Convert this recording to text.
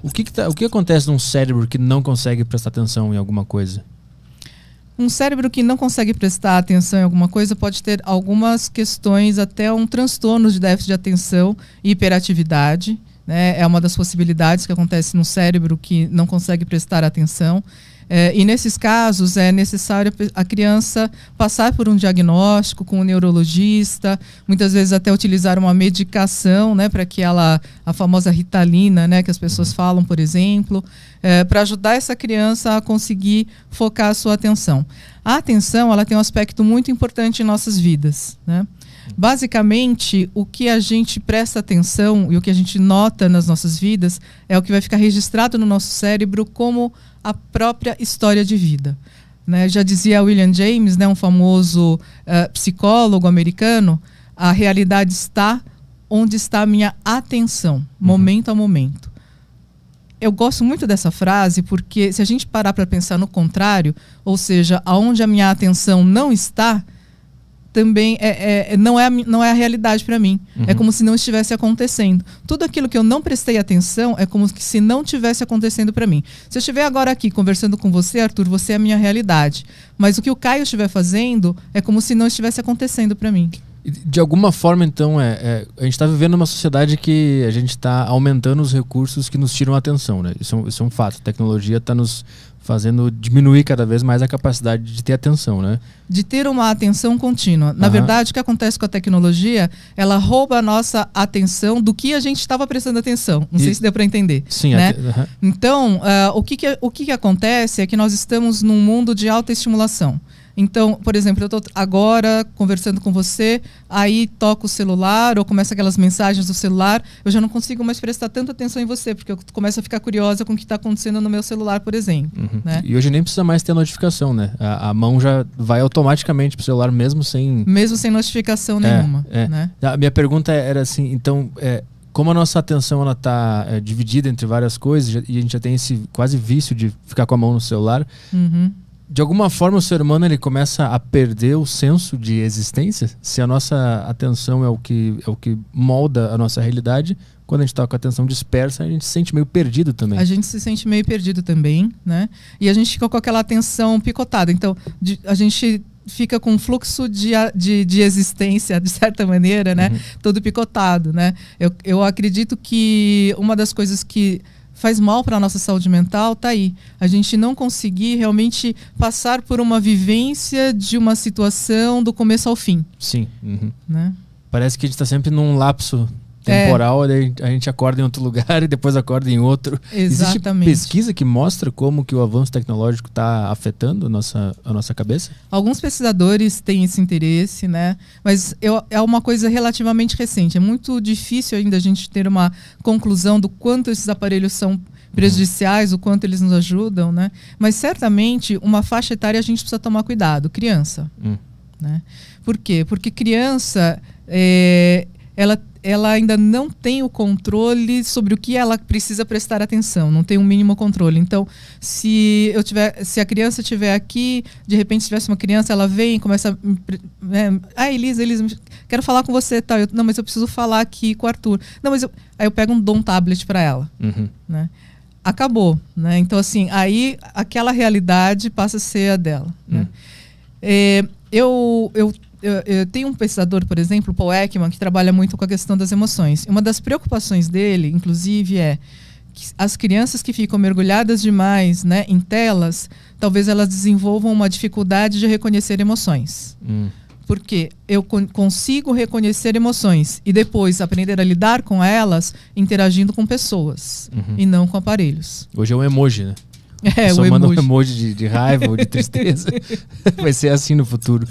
O que acontece num cérebro que não consegue prestar atenção em alguma coisa? Um cérebro que não consegue prestar atenção em alguma coisa pode ter algumas questões, até um transtorno de déficit de atenção e hiperatividade, né? É uma das possibilidades que acontece no cérebro que não consegue prestar atenção. E nesses casos é necessário a criança passar por um diagnóstico com um neurologista, muitas vezes até utilizar uma medicação, né, para que a famosa Ritalina, né, que as pessoas falam, por exemplo, para ajudar essa criança a conseguir focar a sua atenção. A atenção, ela tem um aspecto muito importante em nossas vidas, né? Basicamente, o que a gente presta atenção e o que a gente nota nas nossas vidas é o que vai ficar registrado no nosso cérebro como a própria história de vida, né? Já dizia William James, né, um famoso psicólogo americano, a realidade está onde está a minha atenção, momento a momento. Eu gosto muito dessa frase porque se a gente parar para pensar no contrário, ou seja, aonde a minha atenção não está, também não é a realidade para mim. É como se não estivesse acontecendo. Tudo aquilo que eu não prestei atenção é como se não tivesse acontecendo para mim. Se eu estiver agora aqui conversando com você, Arthur, você é a minha realidade. Mas o que o Caio estiver fazendo é como se não estivesse acontecendo para mim. De alguma forma, então, a gente está vivendo uma sociedade que a gente está aumentando os recursos que nos tiram a atenção, né? Isso é um fato. A tecnologia está nos fazendo diminuir cada vez mais a capacidade de ter atenção, né? De ter uma atenção contínua. Na verdade, o que acontece com a tecnologia, ela rouba a nossa atenção do que a gente estava prestando atenção. Não sei se deu para entender. Sim. Né? Então, o que acontece é que nós estamos num mundo de alta estimulação. Então, por exemplo, eu estou agora conversando com você, aí toco o celular ou começa aquelas mensagens do celular, eu já não consigo mais prestar tanta atenção em você, porque eu começo a ficar curiosa com o que está acontecendo no meu celular, por exemplo. Né? E hoje nem precisa mais ter notificação, né? A mão já vai automaticamente para o celular mesmo sem notificação nenhuma. Né? A minha pergunta era assim, então... como a nossa atenção ela está dividida entre várias coisas e a gente já tem esse quase vício de ficar com a mão no celular... De alguma forma o ser humano ele começa a perder o senso de existência? Se a nossa atenção é o que molda a nossa realidade, quando a gente está com a atenção dispersa, a gente se sente meio perdido também. A gente se sente meio perdido também, né? E a gente fica com aquela atenção picotada. Então, a gente fica com um fluxo de existência, de certa maneira, né? Todo picotado, né? Eu acredito que uma das coisas que faz mal para a nossa saúde mental, tá aí. A gente não conseguir realmente passar por uma vivência de uma situação do começo ao fim. Sim. Né? Parece que a gente está sempre num lapso temporal, a gente acorda em outro lugar e depois acorda em outro. Exatamente. Existe pesquisa que mostra como que o avanço tecnológico está afetando a nossa cabeça? Alguns pesquisadores têm esse interesse, né? Mas é uma coisa relativamente recente. É muito difícil ainda a gente ter uma conclusão do quanto esses aparelhos são prejudiciais, o quanto eles nos ajudam, né? Mas certamente uma faixa etária a gente precisa tomar cuidado. Criança. Né? Por quê? Porque criança, ela ainda não tem o controle sobre o que ela precisa prestar atenção, não tem um mínimo controle. Então, se a criança estiver aqui, de repente se tivesse uma criança, ela vem e começa Elisa, quero falar com você, tal. Não, mas eu preciso falar aqui com o Arthur. Não, mas aí eu dou um tablet para ela. Né? Acabou, né? Então, assim, aí aquela realidade passa a ser a dela. Né? Eu tenho um pesquisador, por exemplo, Paul Ekman, que trabalha muito com a questão das emoções. Uma das preocupações dele, inclusive, é que as crianças que ficam mergulhadas demais, né, em telas, talvez elas desenvolvam uma dificuldade de reconhecer emoções. Porque eu consigo reconhecer emoções e depois aprender a lidar com elas interagindo com pessoas e não com aparelhos. Hoje é um emoji, né? Só manda um emoji de raiva ou de tristeza. Vai ser assim no futuro.